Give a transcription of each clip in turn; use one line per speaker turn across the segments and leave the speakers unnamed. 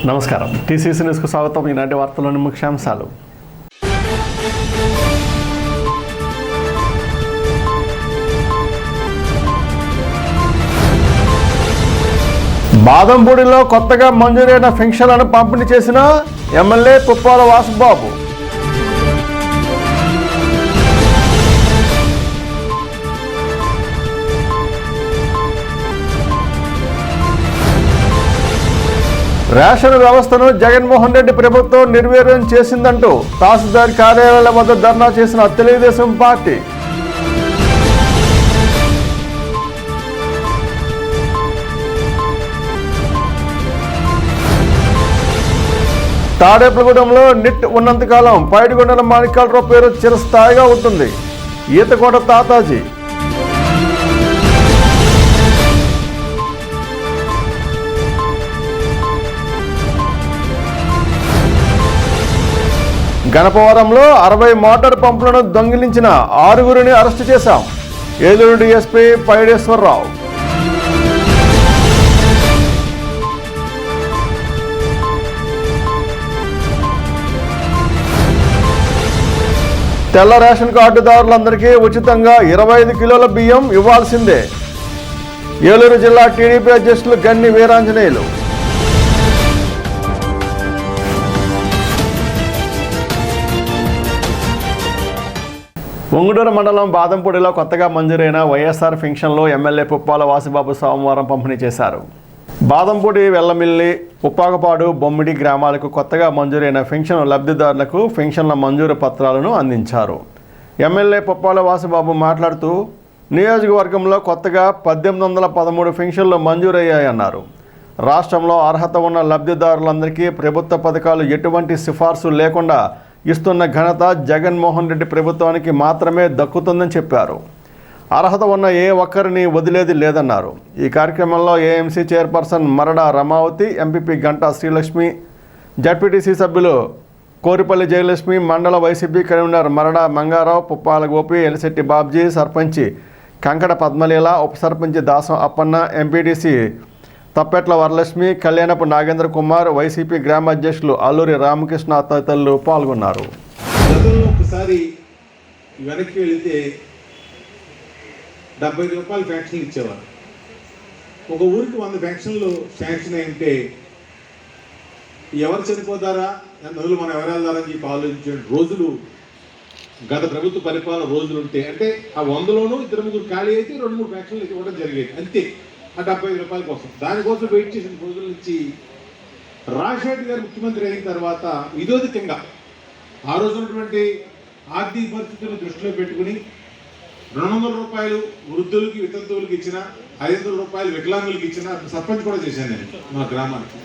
నమస్కారం, టీసీసీ న్యూస్కు స్వాగతం. ఈనాటి వార్తల్లోని ముఖ్యాంశాలు. బాదంపూడిలో కొత్తగా మంజూరైన పెన్షన్లను పంపిణీ చేసిన ఎమ్మెల్యే పుప్పాల వాసుబాబు. రేషన్ వ్యవస్థను జగన్మోహన్ రెడ్డి ప్రభుత్వం నిర్వీర్యం చేసిందంటూ తహసీల్దార్ కార్యాలయాల వద్ద ధర్నా చేసిన తెలుగుదేశం పార్టీ. తాడేపల్లిగూడెంలో నిట్ ఉన్నంతకాలం పైడిగొండల మాణిక్యాలరావు పేరు చిరస్థాయిగా ఉంటుంది. ఈతకోట తాతాజీ. గణపవరంలో 60 మోటార్ పంపులను దొంగిలించిన 6గురిని అరెస్టు చేశాం. ఏలూరు డీఎస్పీ పైడేశ్వరరావు. తెల్ల రేషన్ కార్డుదారులందరికీ ఉచితంగా 25 కిలోల బియ్యం ఇవ్వాల్సిందే. ఏలూరు జిల్లా టీడీపీ అధ్యక్షులు గన్ని వీరాంజనేయులు. ఉంగుటూరు మండలం బాదంపూడిలో కొత్తగా మంజూరైన వైఎస్ఆర్ పెన్షన్లో ఎమ్మెల్యే పుప్పాల వాసుబాబు సోమవారం పంపిణీ చేశారు. బాదంపూడి, వెల్లమిల్లి, ఉప్పాకపాడు, బొమ్మిడి గ్రామాలకు కొత్తగా మంజూరైన పెన్షన్ లబ్ధిదారులకు పెన్షన్ల మంజూరు పత్రాలను అందించారు. ఎమ్మెల్యే పుప్పాల వాసుబాబు మాట్లాడుతూ నియోజకవర్గంలో కొత్తగా 1813 పెన్షన్లు మంజూరయ్యాయన్నారు. రాష్ట్రంలో అర్హత ఉన్న లబ్ధిదారులందరికీ ప్రభుత్వ పథకాలు ఎటువంటి సిఫార్సు లేకుండా ఇస్తున్న ఘనత జగన్మోహన్ రెడ్డి ప్రభుత్వానికి మాత్రమే దక్కుతుందని చెప్పారు. అర్హత ఉన్న ఏ ఒక్కరిని వదిలేది లేదన్నారు. ఈ కార్యక్రమంలో AMC chairperson Marada Ramavathi, MPP Ganta Srilakshmi, ZPTC సభ్యులు కోరిపల్లి జయలక్ష్మి, మండల వైసీపీ కన్వీనర్ మరడా మంగారావు, పుప్పాల గోపి, ఎలిశెట్టి బాబ్జీ, సర్పంచి కంకట పద్మలీల, ఉప సర్పంచి దాసం అప్పన్న, ఎంపీటీసీ తప్పెట్ల వరలక్ష్మి, కళ్యాణపు నాగేంద్ర కుమార్, వైసీపీ గ్రామ అధ్యక్షులు అల్లూరి రామకృష్ణ తదితరులు పాల్గొన్నారు.
ఒకసారి వెనక్కి వెళితే 70 రూపాయలు పెన్షన్లు ఇచ్చేవారు. ఒక ఊరికి 100 పెన్షన్లు శాంక్షన్ అయి ఉంటే ఎవరు చనిపోతారా, నదులు మనం ఎవరు వెళ్దారని చెప్పి ఆలోచించే రోజులు గత ప్రభుత్వ పరిపాలన రోజులు ఉంటే, అంటే ఆ 100లోనూ 2-3 ఖాళీ అయితే 2-3 పెన్షన్లు ఇవ్వడం జరిగేది అంతే. ఆ 75 రూపాయల కోసం దానికోసం వెయిట్ చేసిన రోజుల నుంచి రాజశేఖర్ గారు ముఖ్యమంత్రి అయిన తర్వాత ఇదోధికంగా ఆ రోజు ఉన్నటువంటి ఆర్థిక పరిస్థితులను దృష్టిలో పెట్టుకుని 200 రూపాయలు వృద్ధులకి, వితంతువులకి ఇచ్చిన, 500 రూపాయలు వికలాంగులకి ఇచ్చిన సర్పంచ్ కూడా చేశాను నేను మా గ్రామానికి.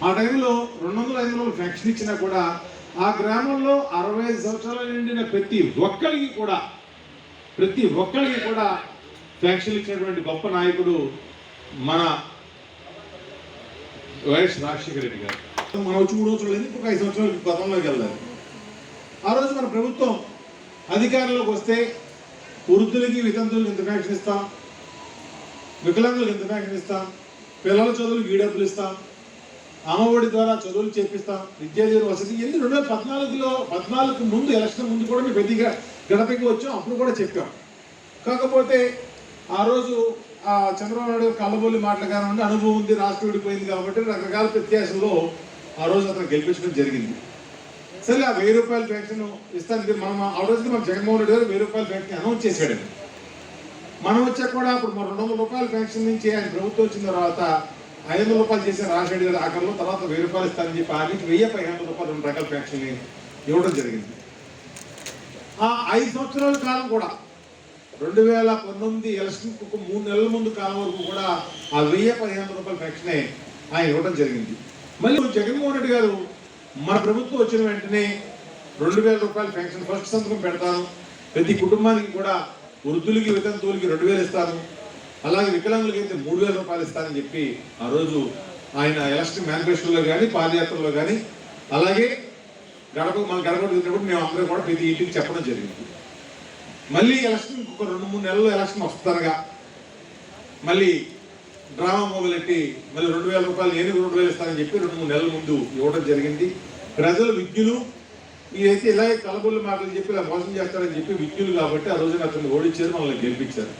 ఆ టైంలో 200-500 పెన్షన్ ఇచ్చినా కూడా ఆ గ్రామంలో 65 సంవత్సరాలు నిండిన ప్రతి ఒక్కరికి కూడా పెన్షన్ ఇచ్చినటువంటి గొప్ప నాయకుడు మన వైఎస్ రాజశేఖర రెడ్డి గారు. మనం వచ్చి 3 సంవత్సరాలు అయింది, ఇంకొక 5 సంవత్సరాలు గతంలోకి వెళ్ళాలి. ఆ రోజు మన ప్రభుత్వం అధికారంలోకి వస్తే వృద్ధులకి, వితంతువులకి ఇంత పెన్షన్ ఇస్తాం, వికలాంగులకు ఇంత పెన్షన్ ఇస్తాం, పిల్లల చదువులకు ఈ డబ్బులు ఇస్తాం, అమ్మఒడి ద్వారా చదువులు చేపిస్తాం, విద్యార్థుల వసతి, ఎన్ని 2014 ముందు, ఎలక్షన్ ముందు కూడా మేము ప్రతి గడపకి వచ్చాం. అప్పుడు కూడా చెప్పాం. కాకపోతే ఆ రోజు చంద్రబాబు నాయుడు కళ్ళబొల్లి మాటలు కానివ్వండి, అనుభవం ఉంది, రాష్ట్రం విడిపోయింది కాబట్టి రకరకాల ప్రత్యాశలో ఆ రోజు అతను గెలిపించడం జరిగింది. సరే, ఆ 1000 రూపాయల పెన్షన్ ఇస్తాను మనం ఆ రోజుకి మన జగన్మోహన్ రెడ్డి గారు 1000 రూపాయల పెన్షన్ అనౌన్స్ చేశాడండి. మనం వచ్చాక కూడా అప్పుడు 200 రూపాయల పెన్షన్ నుంచి ఆయన ప్రభుత్వం వచ్చిన తర్వాత 500 రూపాయలు చేశారు రాజశేఖర్ గారు ఆఖరిలో. తర్వాత 1000 రూపాయలు ఇస్తానని చెప్పి ఆ నుంచి 1000-1500 రూపాయలు 2 రకాల పెన్షన్ ఇవ్వడం జరిగింది. ఆ 5 సంవత్సరాల కాలం కూడా 2019 ఎలక్షన్ 3 నెలల ముందు కాలం వరకు కూడా ఆ 1000-1500 రూపాయల పెన్షనే ఆయన ఇవ్వడం జరిగింది. మళ్ళీ జగన్మోహన్ రెడ్డి గారు మన ప్రభుత్వం వచ్చిన వెంటనే 2000 రూపాయల పెన్షన్ ఫస్ట్ సంతకం పెడతాను, ప్రతి కుటుంబానికి కూడా వృద్ధులకి, వితంతువులకి 2000 ఇస్తాను, అలాగే వికలాంగులకి అయితే 3000 రూపాయలు ఇస్తానని చెప్పి ఆ రోజు ఆయన ఎలక్షన్ మేనిఫెస్టోలో కానీ, పాదయాత్రలో కానీ, అలాగే మన గడప తిన్నప్పుడు మేము అందరం కూడా ప్రతి ఇంటికి చెప్పడం జరిగింది. మళ్ళీ ఎలక్షన్ ఒక 2-3 నెలల్లో ఎలక్షన్ వస్తారుగా మళ్ళీ డ్రామా మొదలెట్టి మళ్ళీ 2,000 రూపాయలు నేను 2,000 ఇస్తానని చెప్పి 2-3 నెలల ముందు ఇవ్వడం జరిగింది. ప్రజలు విజ్ఞులు, ఇదైతే ఇలాగే కలబుల్లి మాటలు చెప్పి ఇలా మోసం చేస్తారని చెప్పి విజ్ఞులు కాబట్టి ఆ రోజున అతన్ని ఓడించారు, మనల్ని గెలిపించారు.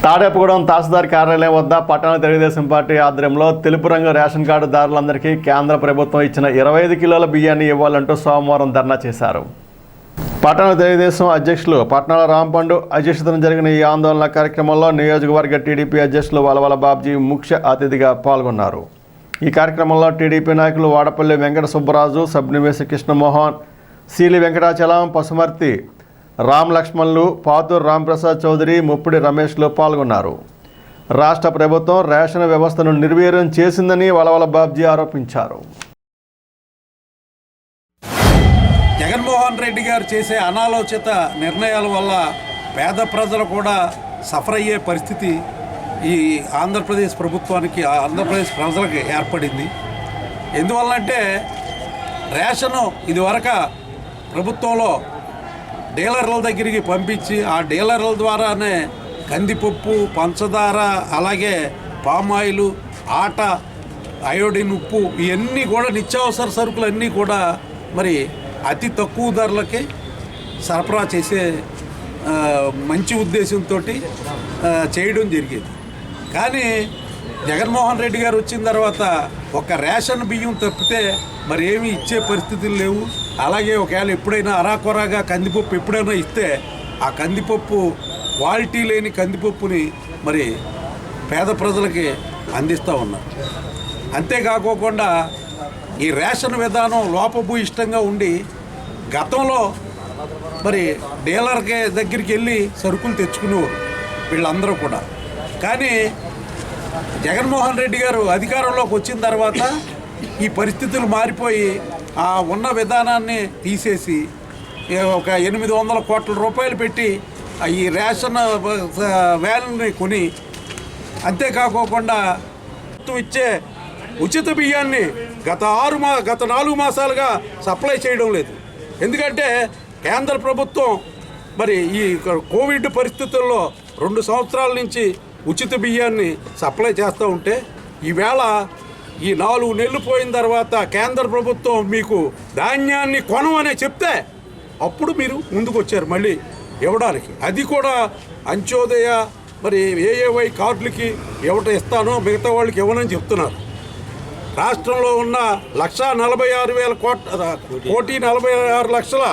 తాడేపుగూడెం తహసీల్దార్ కార్యాలయం వద్ద పట్టణ తెలుగుదేశం పార్టీ ఆధ్వర్యంలో తెలుపు రంగు రేషన్ కార్డు దారులందరికీ కేంద్ర ప్రభుత్వం ఇచ్చిన 25 కిలోల బియ్యాన్ని ఇవ్వాలంటూ సోమవారం ధర్నా చేశారు. పట్టణ తెలుగుదేశం అధ్యక్షులు పట్నాల రాంపండు అధ్యక్షతన జరిగిన ఈ ఆందోళన కార్యక్రమంలో నియోజకవర్గ టీడీపీ అధ్యక్షులు వలవల బాబ్జీ ముఖ్య అతిథిగా పాల్గొన్నారు. ఈ కార్యక్రమంలో టీడీపీ నాయకులు వాడపల్లి వెంకట సుబ్బరాజు, సబ్నివేశ కృష్ణమోహన్, సీలి వెంకటాచలం, పసుమర్తి రామ్ లక్ష్మణులు, పాతూరు రాంప్రసాద్ చౌదరి, ముప్పిడి రమేష్లు పాల్గొన్నారు. రాష్ట్ర ప్రభుత్వం రేషన్ వ్యవస్థను నిర్వీర్యం చేసిందని వలవల బాబ్జీ ఆరోపించారు.
జగన్మోహన్ రెడ్డి గారు చేసే అనాలోచిత నిర్ణయాల వల్ల పేద ప్రజలు కూడా సఫర్ అయ్యే పరిస్థితి ఈ ఆంధ్రప్రదేశ్ ప్రభుత్వానికి, ఆంధ్రప్రదేశ్ ప్రజలకి ఏర్పడింది. ఎందువల్లంటే రేషను ఇదివరకు ప్రభుత్వంలో డీలర్ల దగ్గరికి పంపించి ఆ డీలర్ల ద్వారానే కందిపప్పు, పంచదార, అలాగే పామాయిలు, ఆట, అయోడిన్ ఉప్పు ఇవన్నీ కూడా నిత్యావసర సరుకులన్నీ కూడా మరి అతి తక్కువ ధరలకి సరఫరా చేసే మంచి ఉద్దేశంతో చేయడం జరిగేది. కానీ జగన్మోహన్ రెడ్డి గారు వచ్చిన తర్వాత ఒక రేషన్ బియ్యం తప్పితే మరి ఏమీ ఇచ్చే పరిస్థితులు లేవు. అలాగే ఒకవేళ ఎప్పుడైనా అరాకొరాగా కందిపప్పు ఎప్పుడైనా ఇస్తే ఆ కందిపప్పు క్వాలిటీ లేని కందిపప్పుని మరి పేద ప్రజలకి అందిస్తూ ఉన్నారు. అంతేకాకోకుండా ఈ రేషన్ విధానం లోపభూయిష్టంగా ఉండి గతంలో మరి డీలర్కి దగ్గరికి వెళ్ళి సరుకులు తెచ్చుకునేవారు వీళ్ళందరూ కూడా. కానీ జగన్మోహన్ రెడ్డి గారు అధికారంలోకి వచ్చిన తర్వాత ఈ పరిస్థితులు మారిపోయి ఆ ఉన్న విధానాన్ని తీసేసి ఒక 800 కోట్ల రూపాయలు పెట్టి ఈ రేషన్ వ్యాన్ని కొని, అంతేకాకోకుండా ఇచ్చే ఉచిత బియ్యాన్ని గత 4 మాసాలుగా సప్లై చేయడం లేదు. ఎందుకంటే కేంద్ర ప్రభుత్వం మరి ఈ కోవిడ్ పరిస్థితుల్లో 2 సంవత్సరాల నుంచి ఉచిత బియ్యాన్ని సప్లై చేస్తూ ఉంటే ఈవేళ ఈ 4 నెలలు పోయిన తర్వాత కేంద్ర ప్రభుత్వం మీకు ధాన్యాన్ని కొనమనే చెప్తే అప్పుడు మీరు ముందుకు వచ్చారు మళ్ళీ ఇవ్వడానికి. అది కూడా అంత్యోదయ మరి ఏఏవై కార్డులకి ఇస్తానో మిగతా వాళ్ళకి ఇవ్వనని చెప్తున్నారు. రాష్ట్రంలో ఉన్న 1,46,46,00,000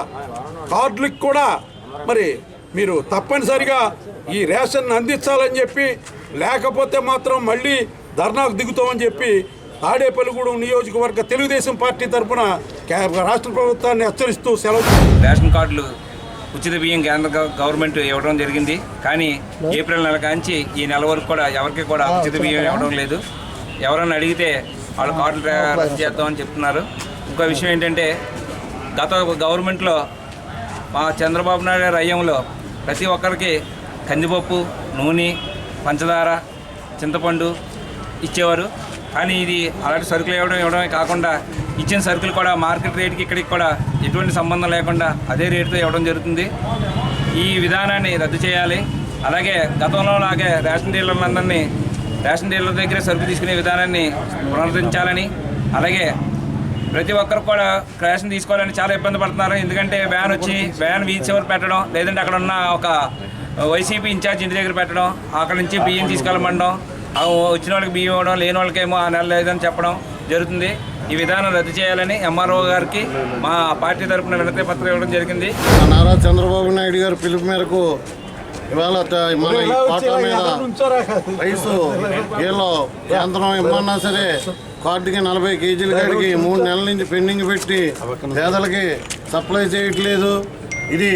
కార్డులకు కూడా మరి మీరు తప్పనిసరిగా ఈ రేషన్ అందించాలని చెప్పి, లేకపోతే మాత్రం మళ్ళీ ధర్నాకు దిగుతామని చెప్పి తాడేపల్లిగూడెం నియోజకవర్గ తెలుగుదేశం పార్టీ తరఫున రాష్ట్ర ప్రభుత్వాన్ని హెచ్చరిస్తూ సెలవు.
రేషన్ కార్డులు ఉచిత బియ్యం కేంద్ర గవర్నమెంట్ ఇవ్వడం జరిగింది. కానీ ఏప్రిల్ నెల కాంచి ఈ నెల వరకు కూడా ఎవరికి కూడా ఉచిత బియ్యం ఇవ్వడం లేదు. ఎవరన్నా అడిగితే వాళ్ళు కార్డులు రద్దు చేద్దామని చెప్తున్నారు. ఇంకో విషయం ఏంటంటే గత గవర్నమెంట్లో మా చంద్రబాబు నాయుడు గారి హయాంలో ప్రతి ఒక్కరికి కందిపప్పు, నూనె, పంచదార, చింతపండు ఇచ్చేవారు. కానీ ఇది అలాంటి సరుకులు ఇవ్వడమే కాకుండా ఇచ్చిన సరుకులు కూడా మార్కెట్ రేటుకి ఇక్కడికి కూడా ఎటువంటి సంబంధం లేకుండా అదే రేటుతో ఇవ్వడం జరుగుతుంది. ఈ విధానాన్ని రద్దు చేయాలి. అలాగే గతంలో లాగే రేషన్ డీలర్లందరినీ రేషన్ డీలర్ దగ్గర సరుకు తీసుకునే విధానాన్ని పునరుద్ధరించాలని, అలాగే ప్రతి ఒక్కరు కూడా రేషన్ తీసుకోవాలని చాలా ఇబ్బంది పడుతున్నారు. ఎందుకంటే వ్యాన్ వీధి చివరి పెట్టడం, లేదంటే అక్కడ ఉన్న ఒక వైసీపీ ఇన్ఛార్జ్ ఇంటి దగ్గర పెట్టడం, అక్కడ నుంచి బియ్యం తీసుకెళ్ళమండడం, వచ్చిన వాళ్ళకి బియ్యం ఇవ్వడం, లేని వాళ్ళకేమో ఆ నెల లేదని చెప్పడం జరుగుతుంది. ఈ విధానం రద్దు చేయాలని ఎంఆర్ఓ గారికి మా పార్టీ తరఫున వినతి పత్రం ఇవ్వడం జరిగింది.
నారా చంద్రబాబు నాయుడు గారి పిలుపు మేరకు ఇవాళ మన ఈ కోట మీద రైసు ఏలో కేంద్రం ఇమ్మన్నా సరే కార్డుకి 40 కేజీల కాడికి 3 నెలల నుంచి పెండింగ్ పెట్టి పేదలకి సప్లై చేయట్లేదు. ఇది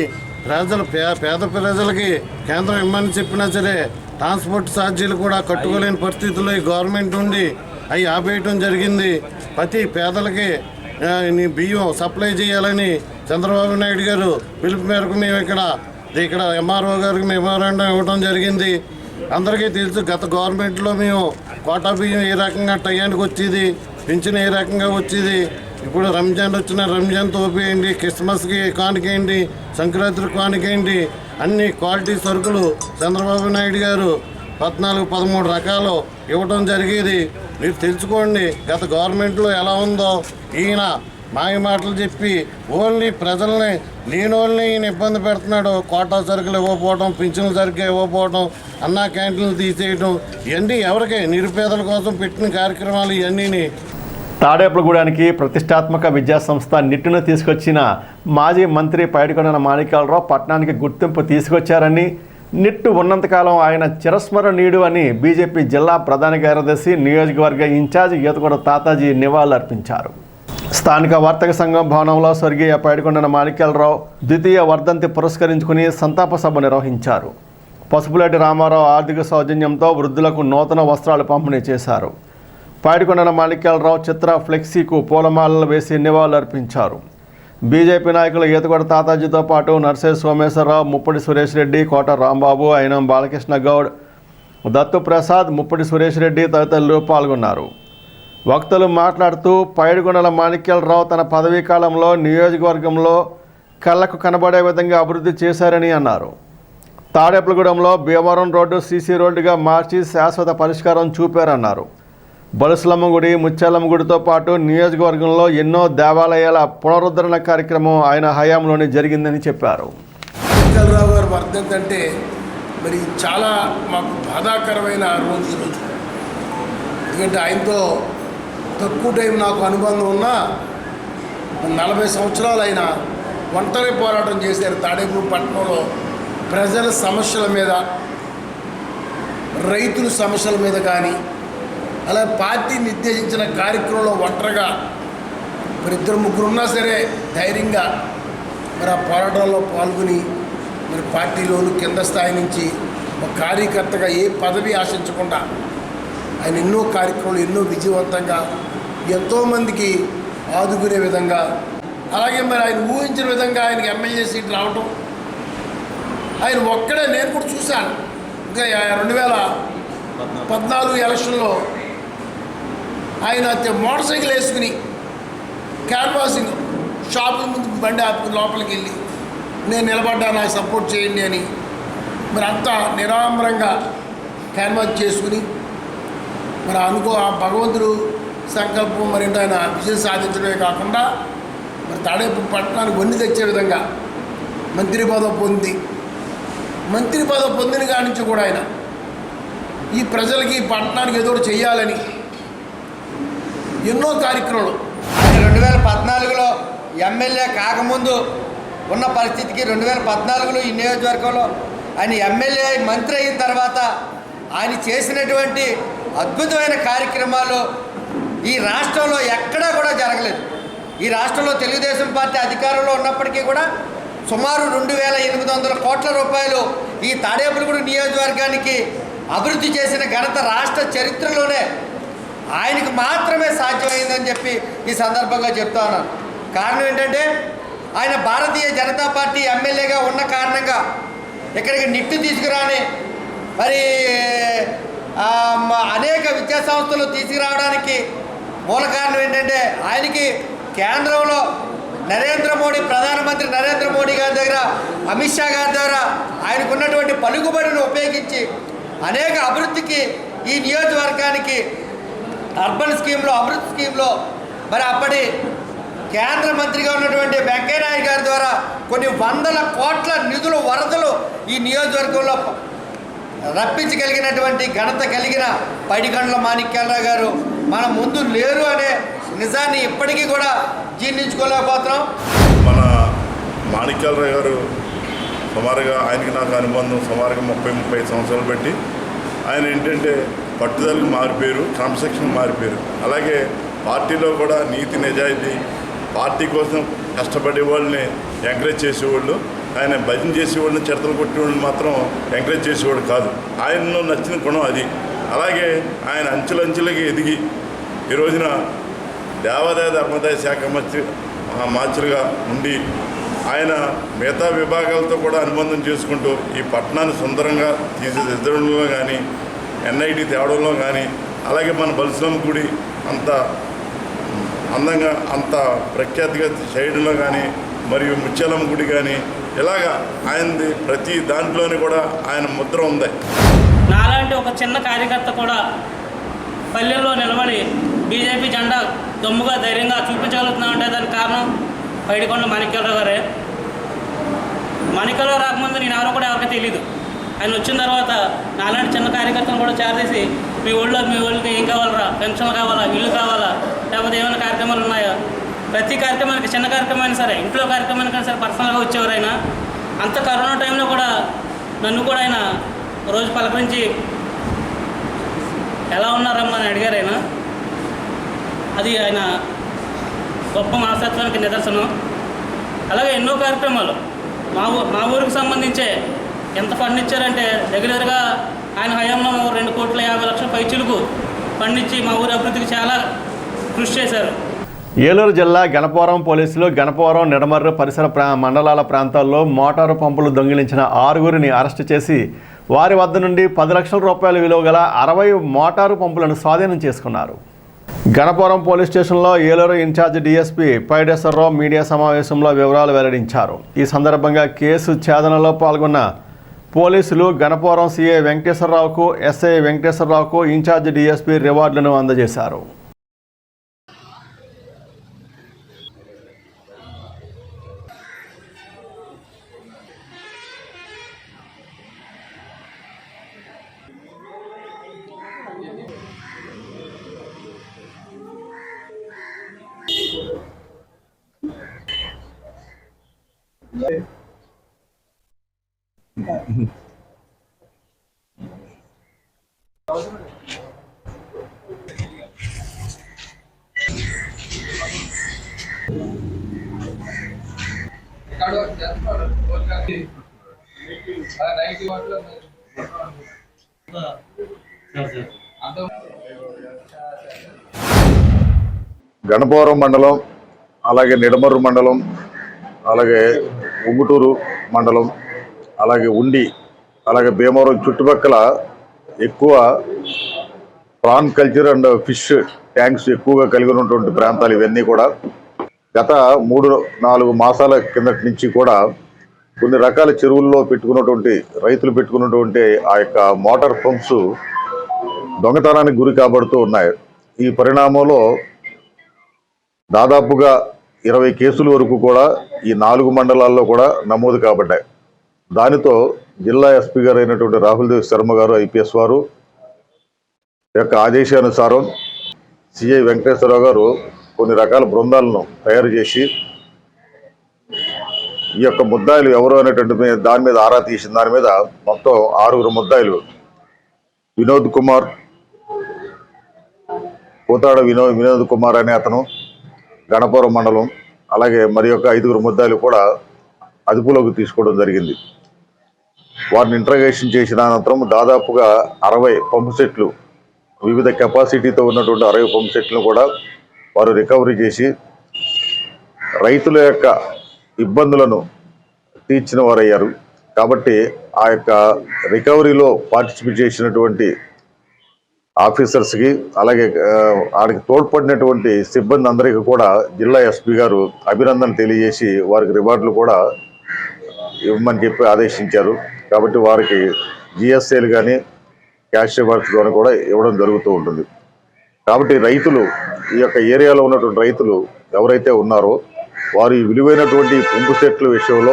పేద ప్రజలకి కేంద్రం ఇమ్మని చెప్పినా సరే ట్రాన్స్పోర్ట్ ఛార్జీలు కూడా కట్టుకోలేని పరిస్థితుల్లో ఈ గవర్నమెంట్ ఉండి అవి ఆపేయటం జరిగింది. ప్రతి పేదలకి బియ్యం సప్లై చేయాలని చంద్రబాబు నాయుడు గారు పిలుపు మేరకు మేము ఇక్కడ ఎంఆర్ఓ గారికి మెమోరాండం ఇవ్వడం జరిగింది. అందరికీ తెలుసు గత గవర్నమెంట్లో మేము కోటా బియ్యం ఏ రకంగా టయానికి వచ్చేది, పింఛన్ ఏ రకంగా వచ్చేది. ఇప్పుడు రంజాన్ వచ్చిన రంజాన్ తోపేయండి, క్రిస్మస్కి కానికేయండి, సంక్రాంతికి కానికేయండి, అన్ని క్వాలిటీ సరుకులు చంద్రబాబు నాయుడు గారు 14, 13 రకాలు ఇవ్వటం జరిగేది. మీరు తెలుసుకోండి గత గవర్నమెంట్లో ఎలా ఉందో. ఈయన మాయ మాటలు చెప్పి ఓన్లీ ప్రజల్ని లేనోళ్ళని ఈయన ఇబ్బంది పెడుతున్నాడు. కోటా సరుకులు ఇవ్వకపోవడం, పింఛన్ల సరుకులు ఇవ్వకపోవడం, అన్నా క్యాంటీన్లు తీసేయడం, ఇవన్నీ ఎవరికి? నిరుపేదల కోసం పెట్టిన కార్యక్రమాలు ఇవన్నీ.
తాడేపల్లిగూడానికి ప్రతిష్టాత్మక విద్యాసంస్థ నిట్టును తీసుకొచ్చిన మాజీ మంత్రి పైడికొండల మాణిక్యాలరావు పట్టణానికి గుర్తింపు తీసుకొచ్చారని, నిట్టు ఉన్నంతకాలం ఆయన చిరస్మరణీయుడు అని బీజేపీ జిల్లా ప్రధాన కార్యదర్శి నియోజకవర్గ ఇన్ఛార్జ్ ఈతకొండ తాతాజీ నివాళులర్పించారు. స్థానిక వర్తక సంఘం భవనంలో స్వర్గీయ పైడికొండల మాణిక్యాలరావు ద్వితీయ వర్ధంతి పురస్కరించుకుని సంతాప సభ నిర్వహించారు. పసుపులేటి రామారావు ఆర్థిక సౌజన్యంతో వృద్ధులకు నూతన వస్త్రాలు పంపిణీ చేశారు. పైడికొండల మాణిక్యాలరావు చిత్ర ఫ్లెక్సీకు పూలమాలలు వేసి నివాళులర్పించారు. బీజేపీ నాయకులు ఈతకొండ తాతాజీతో పాటు నర్సే సోమేశ్వరరావు, ముప్పటి సురేష్ రెడ్డి, కోట రాంబాబు, అయినం బాలకృష్ణ గౌడ్, దత్తు ప్రసాద్, ముప్పటి సురేష్ రెడ్డి తదితరులు పాల్గొన్నారు. వక్తలు మాట్లాడుతూ పైడికొండల మాణిక్యాలరావు తన పదవీ కాలంలో నియోజకవర్గంలో కళ్ళకు కనబడే విధంగా అభివృద్ధి చేశారని అన్నారు. తాడేపల్లిగూడెంలో భీమవరం రోడ్డు సీసీ రోడ్డుగా మార్చి శాశ్వత పరిష్కారం చూపారన్నారు. బలుసులమ్మ గుడి, ముత్యాలమ్మ గుడితో పాటు నియోజకవర్గంలో ఎన్నో దేవాలయాల పునరుద్ధరణ కార్యక్రమం ఆయన హయాంలోనే జరిగిందని చెప్పారు.
మాణిక్యాలరావు గారు వర్ధంతి అంటే మరి చాలా మాకు బాధాకరమైన రోజు ఈరోజు. ఎందుకంటే ఆయనతో తక్కువ టైం నాకు అనుబంధం ఉన్నా 40 సంవత్సరాలు ఆయన ఒంటరి పోరాటం చేశారు. తాడేపల్లి పట్టణంలో ప్రజల సమస్యల మీద, రైతుల సమస్యల మీద కానీ, అలా పార్టీ నిర్దేశించిన కార్యక్రమంలో ఒంటరిగా మరి 2-3 ఉన్నా సరే ధైర్యంగా మరి ఆ పోరాటంలో పాల్గొని మరి పార్టీలోను కింద స్థాయి నుంచి ఒక కార్యకర్తగా ఏ పదవి ఆశించకుండా ఆయన ఎన్నో కార్యక్రమాలు ఎన్నో విజయవంతంగా ఎంతోమందికి ఆదుకునే విధంగా, అలాగే మరి ఆయన ఊహించిన విధంగా ఆయనకి ఎమ్మెల్యే సీట్ రావటం ఆయన ఒక్కడే. నేను కూడా చూశాను. ఇంకా 2014 ఎలక్షన్లో ఆయన మోటార్ సైకిల్ వేసుకుని క్యాన్వాసింగ్ షాపుల ముందు బండి ఆపుకుని లోపలికి వెళ్ళి నేను నిలబడ్డా, నాకు సపోర్ట్ చేయండి అని మరి అంతా నిరాంబరంగా క్యాన్వాస్ చేసుకుని మరి అనుకో ఆ భగవంతుడు సంకల్పం మరి ఆయన విజయం సాధించడమే కాకుండా మరి తాడేపల్లి పట్టణానికి వన్ని తెచ్చే విధంగా మంత్రి పదవి పొందిన కాడి నుంచి కూడా ఆయన ఈ ప్రజలకి ఈ పట్టణానికి ఏదో చేయాలని ఎన్నో కార్యక్రమాలు.
2014లో ఎమ్మెల్యే కాకముందు ఉన్న పరిస్థితికి 2014లో ఈ నియోజకవర్గంలో ఆయన ఎమ్మెల్యే మంత్రి అయిన తర్వాత ఆయన చేసినటువంటి అద్భుతమైన కార్యక్రమాలు ఈ రాష్ట్రంలో ఎక్కడా కూడా జరగలేదు. ఈ రాష్ట్రంలో తెలుగుదేశం పార్టీ అధికారంలో ఉన్నప్పటికీ కూడా సుమారు 2,800 కోట్ల రూపాయలు ఈ తాడేపల్లిగూడెం నియోజకవర్గానికి అభివృద్ధి చేసిన ఘనత రాష్ట్ర చరిత్రలోనే ఆయనకు మాత్రమే సాధ్యమైందని చెప్పి ఈ సందర్భంగా చెప్తా ఉన్నాను. కారణం ఏంటంటే ఆయన భారతీయ జనతా పార్టీ ఎమ్మెల్యేగా ఉన్న కారణంగా ఇక్కడికి నిట్టు తీసుకురాని మరి అనేక విద్యా సంస్థలు తీసుకురావడానికి మూల కారణం ఏంటంటే ఆయనకి కేంద్రంలో ప్రధానమంత్రి నరేంద్ర మోడీ గారి దగ్గర, అమిత్ షా గారి దగ్గర ఆయనకున్నటువంటి పలుకుబడిని ఉపయోగించి అనేక అభివృద్ధికి ఈ నియోజకవర్గానికి అర్బన్ స్కీమ్లో, అభివృద్ధి స్కీమ్లో మరి అప్పటి కేంద్ర మంత్రిగా ఉన్నటువంటి వెంకయ్యనాయుడు గారి ద్వారా కొన్ని 100 కోట్ల నిధులు వరదలు ఈ నియోజకవర్గంలో రప్పించగలిగినటువంటి ఘనత కలిగిన పైడికొండల మాణిక్యాలరావు గారు మన ముందు లేరు అనే నిజాన్ని ఇప్పటికీ కూడా జీర్ణించుకోలేకపోతున్నాం.
మన మాణిక్యాలరావు గారు సుమారుగా ఆయనకి నాకు అనుబంధం సుమారుగా 30-35 సంవత్సరాలు పెట్టి ఆయన ఏంటంటే పట్టుదలకు మారిపోయారు, క్రమశిక్షణ మారిపోయారు. అలాగే పార్టీలో కూడా నీతి నిజాయితీ, పార్టీ కోసం కష్టపడే వాళ్ళని ఎంకరేజ్ చేసేవాళ్ళు. ఆయన భజన చేసేవాళ్ళని, చిరతలు కొట్టేవాళ్ళని మాత్రం ఎంకరేజ్ చేసేవాడు కాదు. ఆయనలో నచ్చిన గుణం అది. అలాగే ఆయన అంచెలంచెలకి ఎదిగి ఈ రోజున దేవాదాయ ధర్మదాయ శాఖ మార్చిగా ఉండి ఆయన మిగతా విభాగాలతో కూడా అనుబంధం చేసుకుంటూ ఈ పట్టణాన్ని సుందరంగా తీర్చిదిద్దడంలో కానీ, ఎన్ఐటి తేవడంలో కానీ, అలాగే మన బలుసులమ్మ గుడి అంత అందంగా అంత ప్రఖ్యాతిగా చేయడంలో కానీ, మరియు ముత్యాలమ్మ గుడి కానీ, ఇలాగా ఆయనది ప్రతి దాంట్లోని కూడా ఆయన ముద్ర ఉంది.
నాలాంటి ఒక చిన్న కార్యకర్త కూడా పల్లెల్లో నిలబడి బీజేపీ జెండా దమ్ముగా ధైర్యంగా చూపించగలుగుతున్నామంటే దానికి కారణం పైడికొండ మాణిక్యాలరావు గారే. మాణిక్యాలరావు రాకముందు నేను ఎవరో కూడా ఎవరికీ తెలియదు. ఆయన వచ్చిన తర్వాత నాలాంటి చిన్న కార్యకర్తను కూడా చేరదీసి మీ ఊళ్ళకి ఏం కావాలరా, పెన్షన్లు కావాలా, ఇల్లు కావాలా, లేకపోతే ఏమైనా కార్యక్రమాలు ఉన్నాయా, ప్రతి కార్యక్రమానికి చిన్న కార్యక్రమాన్ని సరే, ఇంట్లో కార్యక్రమానికైనా సరే పర్సనల్గా వచ్చేవారు ఆయన. అంత కరోనా టైంలో కూడా నన్ను కూడా ఆయన రోజు పలకరించి ఎలా ఉన్నారమ్మా అని అడిగారు ఆయన. అది ఆయన గొప్ప మనస్తత్వానికి నిదర్శనం. అలాగే ఎన్నో కార్యక్రమాలు మా ఊరికి సంబంధించే ఎంత ఫండ్ ఇచ్చారంటే దగ్గరగా ఆయన హయాంలో 2,50,00,000 పైచిలుకు ఫండ్ ఇచ్చి మా ఊరి అభివృద్ధికి చాలా కృషి చేశారు.
ఏలూరు జిల్లా గణపవరం పోలీసులు గణపవరం, నిడమర్రు పరిసర మండలాల ప్రాంతాల్లో మోటారు పంపులు దొంగిలించిన 6గురిని అరెస్టు చేసి వారి వద్ద నుండి 10 లక్షల రూపాయల విలువ గల 60 మోటారు పంపులను స్వాధీనం చేసుకున్నారు. గణపవరం పోలీస్ స్టేషన్లో Eluru in-charge DSP Paideswararao media సమావేశంలో వివరాలు వెల్లడించారు. ఈ సందర్భంగా కేసు ఛేదనలో పాల్గొన్న పోలీసులు గణపవరం సీఐ వెంకటేశ్వరరావుకు, ఎస్ఐ వెంకటేశ్వరరావుకు ఇన్ఛార్జ్ డీఎస్పీ రివార్డులను అందజేశారు.
గణపవరం మండలం, అలాగే నిడమర్రు మండలం, అలాగే ఉంగుటూరు మండలం, అలాగే ఉండి, అలాగే భీమవరం చుట్టుపక్కల ఎక్కువ prawn culture and fish tanks ఎక్కువగా కలిగి ఉన్నటువంటి ప్రాంతాలు ఇవన్నీ కూడా. గత 3-4 మాసాల కిందటి నుంచి కూడా కొన్ని రకాల చెరువుల్లో పెట్టుకున్నటువంటి రైతులు పెట్టుకున్నటువంటి ఆ యొక్క మోటార్ పంప్స్ దొంగతనానికి గురి కాబడుతూ ఉన్నాయి. ఈ పరిణామంలో దాదాపుగా 20 కేసుల వరకు కూడా ఈ 4 మండలాల్లో కూడా నమోదు కాబడ్డాయి. దానితో జిల్లా ఎస్పీ గారు అయినటువంటి రాహుల్ దేవ్ శర్మ గారు ఐపీఎస్ వారు యొక్క ఆదేశానుసారం సిఐ వెంకటేశ్వరరావు గారు కొన్ని రకాల బృందాలను తయారు చేసి ఈ యొక్క ముద్దాయిలు ఎవరు అనేటువంటి దాని మీద ఆరా తీసిన దాని మీద మొత్తం 6 ముద్దాయిలు, వినోద్ కుమార్, కోతాడ వినోద్ కుమార్ అనే అతను గణపవరం మండలం, అలాగే మరి యొక్క 5 ముద్దాయిలు కూడా అదుపులోకి తీసుకోవడం జరిగింది. వారిని ఇంట్రాగేషన్ చేసిన అనంతరం దాదాపుగా 60 పంపు సెట్లు, వివిధ కెపాసిటీతో ఉన్నటువంటి 60 పంపు సెట్లను కూడా వారు రికవరీ చేసి రైతుల యొక్క ఇబ్బందులను తీర్చిన వారయ్యారు. కాబట్టి ఆ యొక్క రికవరీలో పార్టిసిపేట్ చేసినటువంటి ఆఫీసర్స్కి, అలాగే వారికి తోడ్పడినటువంటి సిబ్బంది అందరికీ కూడా జిల్లా ఎస్పీ గారు అభినందనలు తెలియజేసి వారికి రివార్డులు కూడా ఇవ్వమని చెప్పి ఆదేశించారు. కాబట్టి వారికి జిఎస్ఏలు కానీ క్యాష్ రివార్డ్స్ ద్వారా కూడా ఇవ్వడం జరుగుతూ ఉంటుంది. కాబట్టి రైతులు, ఈ యొక్క ఏరియాలో ఉన్నటువంటి రైతులు ఎవరైతే ఉన్నారో వారి విలువైనటువంటి పంపు సెట్ల విషయంలో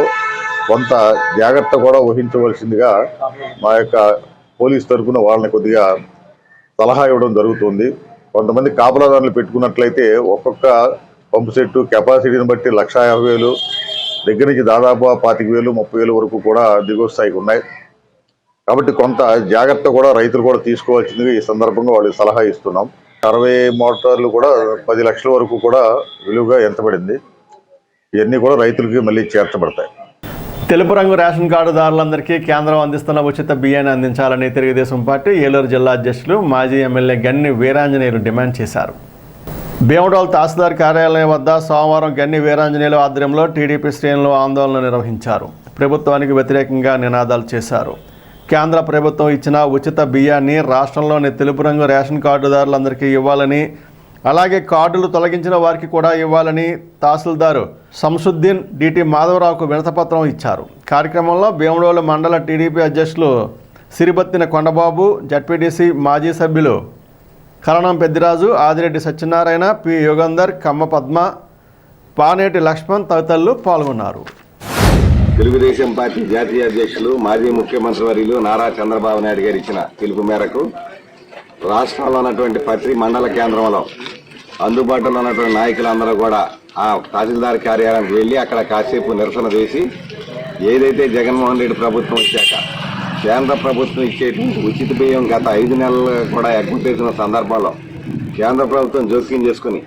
కొంత జాగ్రత్త కూడా వహించవలసిందిగా మా యొక్క పోలీస్ తరఫున వాళ్ళని కొద్దిగా సలహా ఇవ్వడం జరుగుతుంది. కొంతమంది కాపలాదారులు పెట్టుకున్నట్లయితే ఒక్కొక్క పంపు సెట్టు కెపాసిటీని బట్టి 1,50,000 దగ్గర నుంచి దాదాపు 25,000, 30,000 వరకు కూడా దిగువ స్థాయికి ఉన్నాయి. కాబట్టి కొంత జాగ్రత్త కూడా రైతులు కూడా తీసుకోవాల్సిందిగా ఈ సందర్భంగా వాళ్ళకి సలహా ఇస్తున్నాం. 60 మోటార్లు కూడా 10 లక్షల వరకు కూడా విలువగా ఎంతబడింది. ఇవన్నీ కూడా రైతులకి మళ్ళీ చేర్చబడతాయి.
తెలుపు రంగు రేషన్ కార్డుదారులందరికీ కేంద్రం అందిస్తున్న ఉచిత బియ్యాన్ని అందించాలని తెలుగుదేశం పార్టీ ఏలూరు జిల్లా అధ్యక్షులు మాజీ ఎమ్మెల్యే గన్ని వీరాంజనేయులు డిమాండ్ చేశారు. భీమడోల్ తహసీల్దార్ కార్యాలయం వద్ద సోమవారం గన్ని వీరాంజనేయులు ఆధ్వర్యంలో టీడీపీ శ్రేణులు ఆందోళన నిర్వహించారు. ప్రభుత్వానికి వ్యతిరేకంగా నినాదాలు చేశారు. కేంద్ర ప్రభుత్వం ఇచ్చిన ఉచిత బియ్యాన్ని రాష్ట్రంలోని తెలుపు రంగు రేషన్ కార్డుదారులందరికీ ఇవ్వాలని, అలాగే కార్డులు తొలగించిన వారికి కూడా ఇవ్వాలని తహసీల్దారు సంసుద్దీన్ డిటి మాధవరావుకు వినతిపత్రం ఇచ్చారు. కార్యక్రమంలో భీమడోలు మండల టీడీపీ అధ్యక్షులు సిరిబత్తిన కొండబాబు, జడ్పీటీసీ మాజీ సభ్యులు కరణం పెద్దిరాజు, ఆదిరెడ్డి సత్యనారాయణ, పి యోగంధర్, కమ్మ పద్మ, పానేటి లక్ష్మణ్ తదితరులు పాల్గొన్నారు.
తెలుగుదేశం పార్టీ జాతీయ అధ్యక్షులు మాజీ ముఖ్యమంత్రి వర్యులు నారా చంద్రబాబు నాయుడు గారు ఇచ్చిన పిలుపు మేరకు రాష్ట్రంలో ఉన్నటువంటి ప్రతి మండల కేంద్రంలో అందుబాటులో ఉన్నటువంటి నాయకులందరూ కూడా ఆ తహసీల్దార్ కార్యాలయానికి వెళ్ళి అక్కడ కాసేపు నిరసన చేసి ఏదైతే జగన్మోహన్ రెడ్డి ప్రభుత్వం వచ్చాక కేంద్ర ప్రభుత్వం ఇచ్చేటువంటి ఉచిత బియ్యం గత 5 నెలలు కూడా ఎగ్గొట్టేసిన సందర్భంలో కేంద్ర ప్రభుత్వం జోక్యం చేసుకుని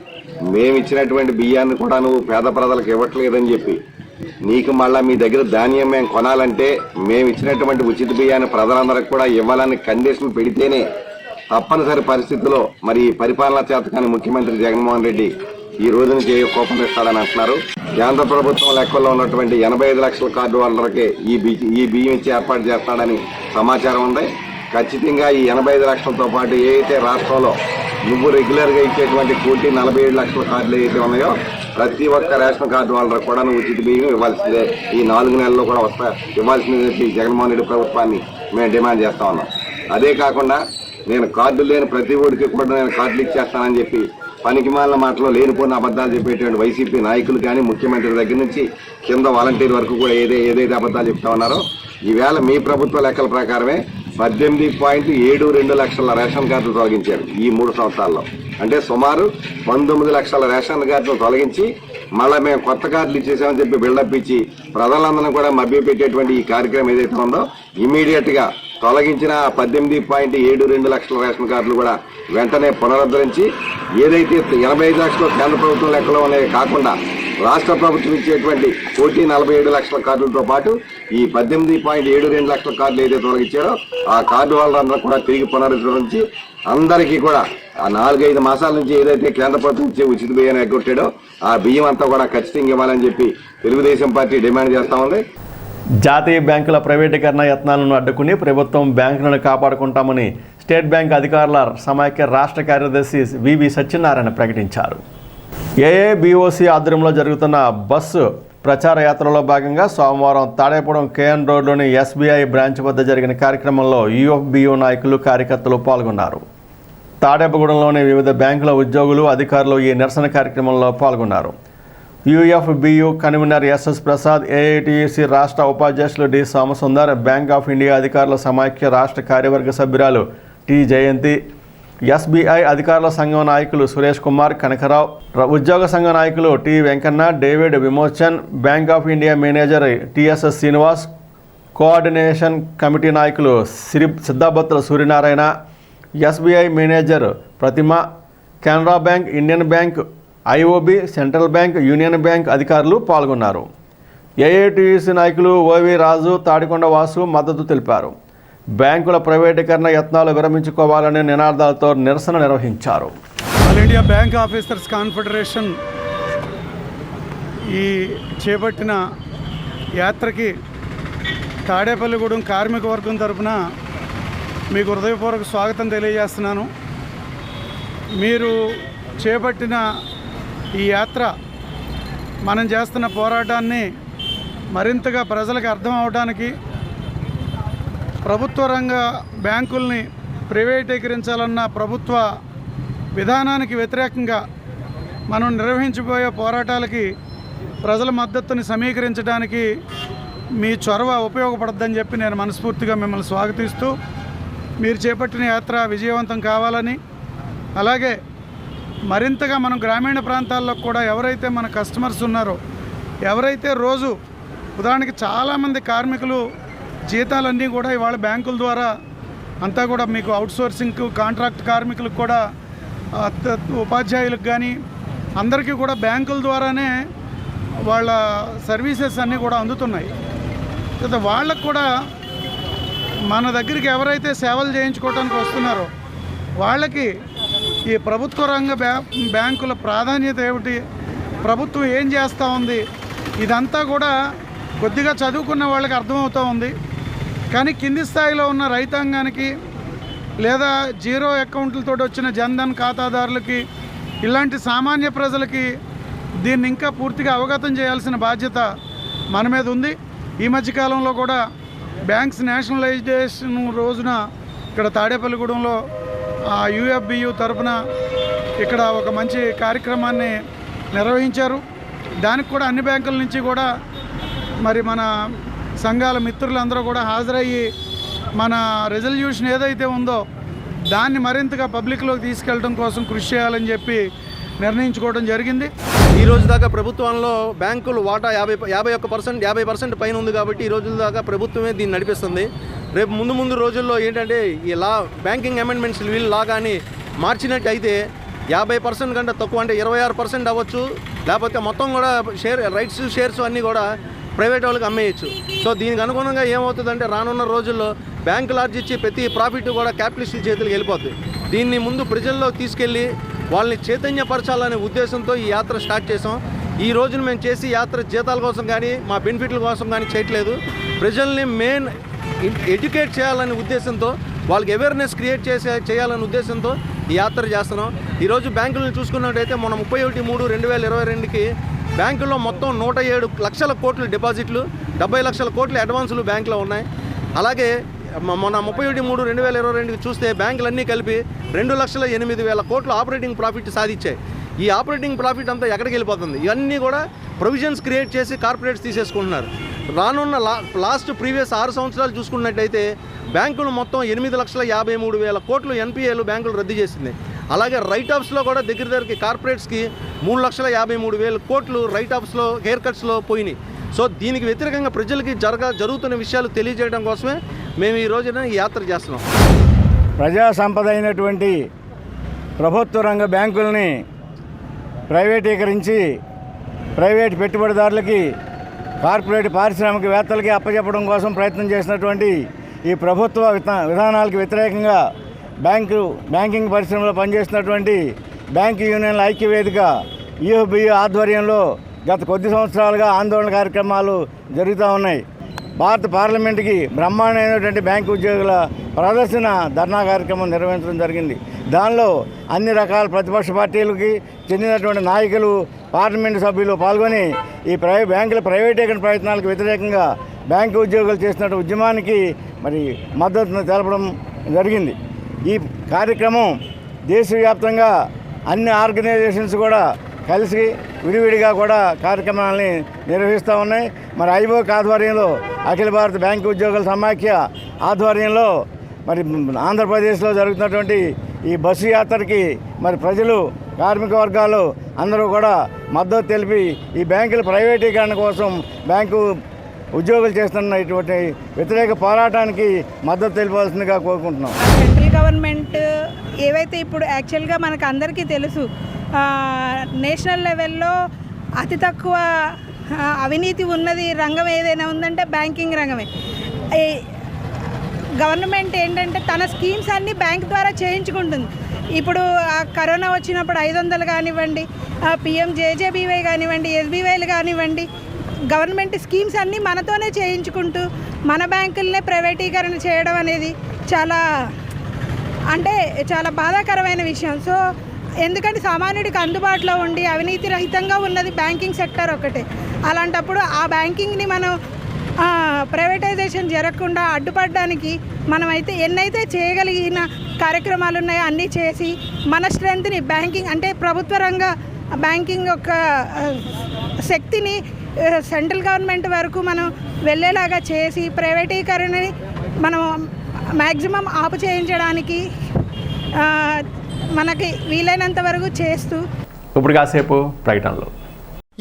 మేము ఇచ్చినటువంటి బియ్యాన్ని కూడా నువ్వు పేద ప్రజలకు ఇవ్వట్లేదని చెప్పి నీకు మళ్ళా మీ దగ్గర ధాన్యం మేము కొనాలంటే మేము ఇచ్చినటువంటి ఉచిత బియ్యాన్ని ప్రజలందరికీ కూడా ఇవ్వాలని కండిషన్ పెడితేనే తప్పనిసరి పరిస్థితుల్లో మరి పరిపాలనా చేతకాని ముఖ్యమంత్రి జగన్మోహన్ రెడ్డి ఈ రోజు నుంచి కోపం తెస్తాడని అంటున్నారు. కేంద్ర ప్రభుత్వం లెక్కల్లో ఉన్నటువంటి 85 లక్షల కార్డు హోల్డర్కి ఈ బియ్యం ఇచ్చి ఏర్పాటు చేస్తాడని సమాచారం ఉంది. ఖచ్చితంగా ఈ 85 లక్షలతో పాటు ఏదైతే రాష్ట్రంలో నువ్వు రెగ్యులర్గా ఇచ్చేటువంటి 47 లక్షల కార్డులు ఏదైతే ఉన్నాయో ప్రతి ఒక్క రేషన్ కార్డు హోల్డర్ కూడా నువ్వు ఉచిత బియ్యం ఇవ్వాల్సిందే. ఈ 4 నెలల్లో కూడా ఇవ్వాల్సిందే జగన్మోహన్ రెడ్డి ప్రభుత్వాన్ని మేము డిమాండ్ చేస్తా ఉన్నాం. అదే కాకుండా నేను కార్డు లేని ప్రతి ఓడికి కూడా నేను కార్డులు ఇచ్చేస్తానని చెప్పి పనికిమాలిన మాటలో లేనిపోయిన అబద్ధాలు చెప్పేటువంటి వైసీపీ నాయకులు కానీ ముఖ్యమంత్రి దగ్గర నుంచి కింద వాలంటీర్ వరకు కూడా ఏదైతే అబద్ధాలు చెప్తా ఉన్నారో ఈవేళ మీ ప్రభుత్వ లెక్కల ప్రకారమే 18.72 లక్షల రేషన్ కార్డులు తొలగించారు ఈ 3 సంవత్సరాల్లో. అంటే సుమారు 19 లక్షల రేషన్ కార్డులు తొలగించి మళ్ళీ మేము కొత్త కార్డులు ఇచ్చేసామని చెప్పి బిల్డప్ ఇచ్చి ప్రజలందరినీ కూడా మభ్యపెట్టేటువంటి ఈ కార్యక్రమం ఏదైతే ఉందో ఇమీడియట్గా తొలగించిన 18.72 లక్షల రేషన్ కార్డులు కూడా వెంటనే పునరుద్ధరించి ఏదైతే 85 లక్షలు కేంద్ర ప్రభుత్వం లెక్కలో ఉన్నాయి కాకుండా రాష్ట్ర ప్రభుత్వం ఇచ్చేటువంటి 47 లక్షల కార్డులతో పాటు ఈ 18.72 లక్షల కార్డులు ఏదైతే తొలగించారో ఆ కార్డు వాళ్ళందరూ కూడా తిరిగి పునరుద్ధరించి అందరికీ కూడా ఆ 4-5 మాసాల నుంచి ఏదైతే కేంద్ర ప్రభుత్వం ఇచ్చే ఉచిత బియ్యాన్ని ఎగ్గొట్టాడో ఆ బియ్యం అంతా కూడా ఖచ్చితంగా ఇవ్వాలని చెప్పి తెలుగుదేశం పార్టీ డిమాండ్ చేస్తా ఉంది.
జాతీయ బ్యాంకుల ప్రైవేటీకరణ యత్నాలను అడ్డుకుని ప్రభుత్వం బ్యాంకులను కాపాడుకుంటామని స్టేట్ బ్యాంక్ అధికారుల సమాఖ్య రాష్ట్ర కార్యదర్శి వివి సత్యనారాయణ ప్రకటించారు. ఏఏబిఓసి ఆధ్వర్యంలో జరుగుతున్న బస్సు ప్రచార యాత్రలో భాగంగా సోమవారం తాడేపురం కేఎన్ రోడ్లోని ఎస్బీఐ బ్రాంచ్ వద్ద జరిగిన కార్యక్రమంలో యూఎఫ్బియు నాయకులు కార్యకర్తలు పాల్గొన్నారు. తాడేపుగూడెంలోని వివిధ బ్యాంకుల ఉద్యోగులు అధికారులు ఈ నిరసన కార్యక్రమంలో పాల్గొన్నారు. UFBU convenor SS Prasad, AITUC రాష్ట్ర ఉపాధ్యక్షులు D Somasundar, bank of India అధికారుల సమాఖ్య రాష్ట్ర కార్యవర్గ సభ్యురాలు టి జయంతి, ఎస్బీఐ అధికారుల సంఘం నాయకులు సురేష్ కుమార్, కనకరావు, ఉద్యోగ సంఘ నాయకులు T Venkanna, David Vimochan, bank of India manager TSS Srinivas, coordination committee నాయకులు Siddhabattula Suryanarayana, SBI manager Pratima, Canara bank, Indian bank, IOB, central bank, union bank అధికారులు పాల్గొన్నారు. ఏఐటియుసి నాయకులు ఓవి రాజు, తాడికొండ వాసు మద్దతు తెలిపారు. బ్యాంకుల ప్రైవేటీకరణ యత్నాలు విరమించుకోవాలనే నినాదాలతో నిరసన నిర్వహించారు.
All India bank officers confederation ఈ చేపట్టిన యాత్రకి తాడేపల్లిగూడెం కార్మిక వర్గం తరఫున మీకు హృదయపూర్వక స్వాగతం తెలియజేస్తున్నాను. మీరు చేపట్టిన ఈ యాత్ర మనం చేస్తున్న పోరాటాన్ని మరింతగా ప్రజలకు అర్థం అవడానికి, ప్రభుత్వ రంగ బ్యాంకుల్ని ప్రైవేటీకరించాలన్న ప్రభుత్వ విధానానికి వ్యతిరేకంగా మనం నిర్వహించబోయే పోరాటాలకి ప్రజల మద్దతుని సమీకరించడానికి మీ చొరవ ఉపయోగపడద్దని చెప్పి నేను మనస్ఫూర్తిగా మిమ్మల్ని స్వాగతిస్తూ, మీరు చేపట్టిన యాత్ర విజయవంతం కావాలని, అలాగే మరింతగా మనం గ్రామీణ ప్రాంతాల్లో కూడా ఎవరైతే మన కస్టమర్స్ ఉన్నారో, ఎవరైతే రోజు ఉదాహరణకి చాలామంది కార్మికులు జీతాలన్నీ కూడా ఇవాళ బ్యాంకుల ద్వారా అంతా కూడా మీకు అవుట్సోర్సింగ్ కాంట్రాక్ట్ కార్మికులకు కూడా ఉపాధ్యాయులకు కానీ అందరికీ కూడా బ్యాంకుల ద్వారానే వాళ్ళ సర్వీసెస్ అన్నీ కూడా అందుతున్నాయి. వాళ్ళకు కూడా మన దగ్గరికి ఎవరైతే సేవలు చేయించుకోవడానికి వస్తున్నారో వాళ్ళకి ఈ ప్రభుత్వ రంగ బ్యాంకుల ప్రాధాన్యత ఏమిటి, ప్రభుత్వం ఏం చేస్తూ ఉంది, ఇదంతా కూడా కొద్దిగా చదువుకున్న వాళ్ళకి అర్థమవుతూ ఉంది. కానీ కింది స్థాయిలో ఉన్న రైతాంగానికి లేదా జీరో అకౌంట్లతో వచ్చిన జన్ధన్ ఖాతాదారులకి, ఇలాంటి సామాన్య ప్రజలకి దీన్ని ఇంకా పూర్తిగా అవగతం చేయాల్సిన బాధ్యత మన మీద ఉంది. ఈ మధ్యకాలంలో కూడా బ్యాంక్స్ నేషనలైజేషన్ రోజున ఇక్కడ తాడేపల్లిగూడెంలో యూఎఫ్బియు తరఫున ఇక్కడ ఒక మంచి కార్యక్రమాన్ని నిర్వహించారు. దానికి కూడా అన్ని బ్యాంకుల నుంచి కూడా మరి మన సంఘాల మిత్రులందరూ కూడా హాజరయ్యి మన రెజల్యూషన్ ఏదైతే ఉందో దాన్ని మరింతగా పబ్లిక్లోకి తీసుకెళ్ళడం కోసం కృషి చేయాలని చెప్పి నిర్ణయించుకోవడం జరిగింది.
ఈ రోజు దాకా ప్రభుత్వంలో బ్యాంకులు వాటా 50% పైన ఉంది కాబట్టి ఈ రోజుల దాకా ప్రభుత్వమే దీన్ని నడిపిస్తుంది. రేపు ముందు రోజుల్లో ఏంటంటే ఈ బ్యాంకింగ్ అమెండ్మెంట్స్ వీళ్ళు కానీ మార్చినట్టయితే 50% కంటే తక్కువ అంటే 26% అవ్వచ్చు, లేకపోతే మొత్తం కూడా షేర్స్ అన్నీ కూడా ప్రైవేట్ వాళ్ళకి అమ్మేయచ్చు. సో దీనికి అనుగుణంగా ఏమవుతుందంటే రానున్న రోజుల్లో బ్యాంకు లాడ్జ్ ఇచ్చి ప్రతి ప్రాఫిట్ కూడా క్యాపిటలిస్టుల చేతులకు వెళ్ళిపోతుంది. దీన్ని ముందు ప్రజల్లో తీసుకెళ్ళి వాళ్ళని చైతన్యపరచాలనే ఉద్దేశంతో ఈ యాత్ర స్టార్ట్ చేసాం. ఈ రోజున మేము చేసి యాత్ర జీతాల కోసం కానీ మా బెనిఫిట్ల కోసం కానీ చేయట్లేదు. ప్రజల్ని మెయిన్ ఎడ్యుకేట్ చేయాలనే ఉద్దేశంతో, వాళ్ళకి అవేర్నెస్ క్రియేట్ చేయాలనే ఉద్దేశంతో ఈ యాత్ర చేస్తున్నాం. ఈరోజు బ్యాంకులను చూసుకున్నట్టయితే మనం 31/3/2022కి బ్యాంకుల్లో మొత్తం 107 లక్షల కోట్ల డిపాజిట్లు, 70 లక్షల కోట్ల అడ్వాన్సులు బ్యాంకులో ఉన్నాయి. అలాగే మొన్న 31/3/2022కి చూస్తే బ్యాంకులన్నీ కలిపి 2,08,000 కోట్ల ఆపరేటింగ్ ప్రాఫిట్ సాధించాయి. ఈ ఆపరేటింగ్ ప్రాఫిట్ అంతా ఎక్కడికి వెళ్ళిపోతుంది? ఇవన్నీ కూడా ప్రొవిజన్స్ క్రియేట్ చేసి కార్పొరేట్స్ తీసేసుకుంటున్నారు. రానున్న ప్రీవియస్ 6 సంవత్సరాలు చూసుకున్నట్టయితే బ్యాంకులు మొత్తం 8,53,000 కోట్లు ఎన్పిఏలు బ్యాంకులు రద్దు చేసింది. అలాగే రైట్ ఆఫ్స్లో కూడా దగ్గరికి కార్పొరేట్స్కి 3,53,000 కోట్లు రైట్ ఆఫ్స్లో హెయిర్ కట్స్లో పోయినాయి. సో దీనికి వ్యతిరేకంగా ప్రజలకి జరుగుతున్న విషయాలు తెలియజేయడం కోసమే మేము ఈ రోజున ఈ యాత్ర చేస్తున్నాం.
ప్రజా సంపద అయినటువంటి ప్రభుత్వ రంగ బ్యాంకుల్ని ప్రైవేటీకరించి ప్రైవేట్ పెట్టుబడిదారులకి, కార్పొరేట్ పారిశ్రామికవేత్తలకి అప్పచెప్పడం కోసం ప్రయత్నం చేసినటువంటి ఈ ప్రభుత్వ విధానాలకు వ్యతిరేకంగా బ్యాంకింగ్ పరిశ్రమలో పనిచేస్తున్నటువంటి బ్యాంకు యూనియన్ల ఐక్యవేదిక యూఎఫ్బియు ఆధ్వర్యంలో గత కొద్ది సంవత్సరాలుగా ఆందోళన కార్యక్రమాలు జరుగుతూ ఉన్నాయి. భారత పార్లమెంటుకి బ్రహ్మాండమైనటువంటి బ్యాంకు ఉద్యోగుల ప్రదర్శన ధర్నా కార్యక్రమం నిర్వహించడం జరిగింది. దానిలో అన్ని రకాల ప్రతిపక్ష పార్టీలకి చెందినటువంటి నాయకులు, పార్లమెంటు సభ్యులు పాల్గొని ఈ బ్యాంకుల ప్రైవేటీకరణ ప్రయత్నాలకు వ్యతిరేకంగా బ్యాంకు ఉద్యోగులు చేస్తున్న ఉద్యమానికి మరి మద్దతును తెలపడం జరిగింది. ఈ కార్యక్రమం దేశవ్యాప్తంగా అన్ని ఆర్గనైజేషన్స్ కూడా కలిసి విడివిడిగా కూడా కార్యక్రమాలని నిర్వహిస్తూ ఉన్నాయి. మరి ఐబోక్ ఆధ్వర్యంలో, అఖిల భారత బ్యాంకు ఉద్యోగుల సమాఖ్య ఆధ్వర్యంలో మరి ఆంధ్రప్రదేశ్లో జరుగుతున్నటువంటి ఈ బస్సు యాత్రకి మరి ప్రజలు, కార్మిక వర్గాలు అందరూ కూడా మద్దతు తెలిపి ఈ బ్యాంకుల ప్రైవేటీకరణ కోసం బ్యాంకు ఉద్యోగులు చేస్తున్న ఇటువంటి వ్యతిరేక పోరాటానికి మద్దతు తెలిపాల్సిందిగా కోరుకుంటున్నాం.
సెంట్రల్ గవర్నమెంట్ ఏవైతే ఇప్పుడు యాక్చువల్గా మనకు అందరికీ తెలుసు, నేషనల్ లెవెల్లో అతి తక్కువ అవినీతి ఉన్నది రంగం ఏదైనా ఉందంటే బ్యాంకింగ్ రంగమే. గవర్నమెంట్ ఏంటంటే తన స్కీమ్స్ అన్నీ బ్యాంక్ ద్వారా చేయించుకుంటుంది. ఇప్పుడు కరోనా వచ్చినప్పుడు 500 కానివ్వండి, PMJJBY కానివ్వండి, SBYలు కానివ్వండి, గవర్నమెంట్ స్కీమ్స్ అన్నీ మనతోనే చేయించుకుంటూ మన బ్యాంకులనే ప్రైవేటీకరణ చేయడం అనేది చాలా బాధాకరమైన విషయం. సో ఎందుకంటే సామాన్యుడికి అందుబాటులో ఉండి అవినీతి రహితంగా ఉన్నది బ్యాంకింగ్ సెక్టర్ ఒకటే. అలాంటప్పుడు ఆ బ్యాంకింగ్ని మనం ప్రైవేటైజేషన్ జరగకుండా అడ్డుపడడానికి మనమైతే ఎన్నైతే చేయగలిగిన కార్యక్రమాలు ఉన్నాయో అన్నీ చేసి మన స్ట్రెంత్ని బ్యాంకింగ్ అంటే ప్రభుత్వ రంగ బ్యాంకింగ్ యొక్క శక్తిని సెంట్రల్ గవర్నమెంట్ వరకు మనం వెళ్ళేలాగా చేసి ప్రైవేటీకరణని మనం మ్యాక్సిమం ఆపు చేయించడానికి మనకి వీలైనంత వరకు చేస్తూ.
ఇప్పుడు కాసేపు ప్రకటనలో.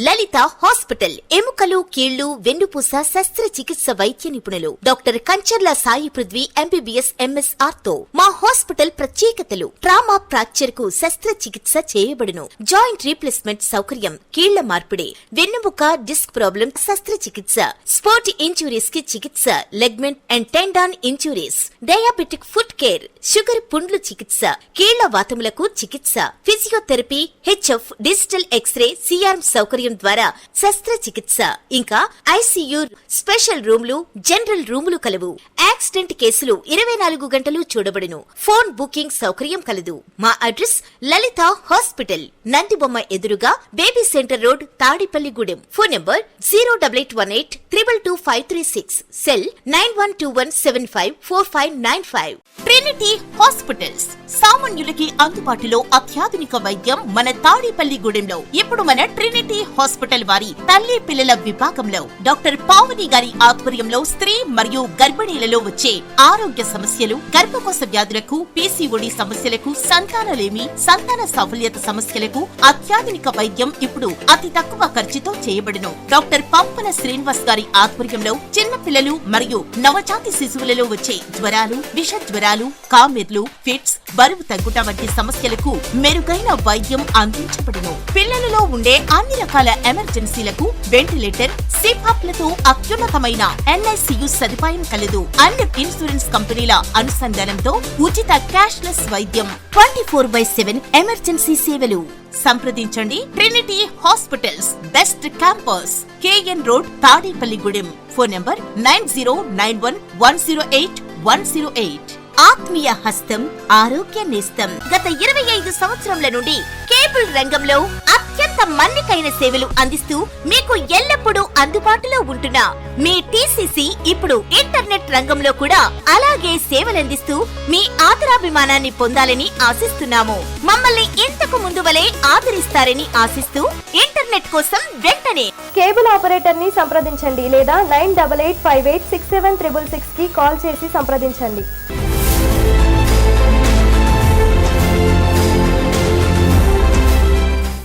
లలిత హాస్పిటల్ ఎముకలు, కీళ్లు, వెన్నుపూస శస్త్రచికిత్స వైద్య నిపుణులు doctor Kancharla Sai Prithvi MBBS MS ortho. మా హాస్పిటల్ ప్రత్యేకతలు: ట్రామా ఫ్రాక్చర్ కు శస్త్రచికిత్స చేయబడును, జాయింట్ రీప్లేస్మెంట్ సౌకర్యం, కీళ్ల మార్పిడి, వెన్నుముక డిస్క్ ప్రాబ్లం శస్త్రచికిత్స, స్పోర్ట్ ఇంజురీస్ కి చికిత్స, ligament and tendon injuries, diabetic foot care, sugar పుండ్లు చికిత్స, కీళ్ల వాతములకు చికిత్స, physiotherapy, HF, digital X-ray, CRM సౌకర్యం సౌకర్యం ద్వారా శస్త్రచికిత్స ఇంకా ఐసీయూ, స్పెషల్ రూమ్లు, జనరల్ రూములు కలవు. యాక్సిడెంట్ కేసులు 24 గంటలు చూడబడును. ఫోన్ బుకింగ్ సౌకర్యం కలదు. మా అడ్రస్ లలిత హాస్పిటల్, నందిబొమ్మ ఎదురుగా, baby centre road, Tadepalligudem. Phone number 08818 222536. Cell 9121754595. Trinity hospitals సామాన్యులకి అందుబాటులో అత్యాధునిక వైద్యం మన తాడిపల్లిగూడెంలో. ఇప్పుడు మన ట్రినిటీ హాస్పిటల్ వారి తల్లి పిల్లల విభాగంలో డాక్టర్ పావని గారి ఆధ్వర్యంలో స్త్రీ మరియు గర్భిణీలలో వచ్చే ఆరోగ్య సమస్యలు, గర్భకోశ వ్యాధులకు, పీసీఓడి సమస్యలకు, సంతానలేమి, సంతాన సాఫల్యత సమస్యలకు అత్యాధునిక వైద్యం ఇప్పుడు అతి తక్కువ ఖర్చుతో చేయబడును. డాక్టర్ పంపన శ్రీనివాస్ గారి ఆధ్వర్యంలో చిన్న పిల్లలు మరియు నవజాతి శిశువులలో వచ్చే జ్వరాలు, విష జ్వరాలు, కామెర్లు, ఫిట్స్, బరువు తగ్గుట వంటి సమస్యలకు మెరుగైన వైద్యం అందించబడును. పిల్లలలో ఉండే అన్ని రకాల ఎమర్జెన్సీలకు వెంటిలేటర్, సిపాప్లతో అత్యున్నతమైన ఎన్ఐసియు సదుపాయం కలదు. అన్ని ఇన్సూరెన్స్ కంపెనీల అనుసంధానంతో ఉచిత క్యాష్లెస్ వైద్యం, 24/7 ఎమర్జెన్సీ సేవలు. సంప్రదించండి Trinity hospitals, best campus, KN road, Tadepalligudem. Phone number 9091081108. ఆత్మీయ హస్తం, ఆరోగ్య నేస్తం. గత 25 సంవత్సరముల నుండి కేబుల్ రంగంలో అత్యంత మన్నికైన సేవలు అందిస్తూ మీకు ఎల్లప్పుడూ అందుబాటులో ఉంటున్న మీ టీసీసీ ఇప్పుడు ఇంటర్నెట్ రంగంలో కూడా అలాగే సేవలందిస్తూ మీ ఆదరాభిమానాన్ని పొందాలని ఆశిస్తున్నాము. మమ్మల్ని ఇంతకు ముందు వలె ఆదరిస్తారని ఆశిస్తూ ఇంటర్నెట్ కోసం వెంటనే
కేబుల్ ఆపరేటర్ ని సంప్రదించండి లేదా 9885867666 కి కాల్ చేసి సంప్రదించండి.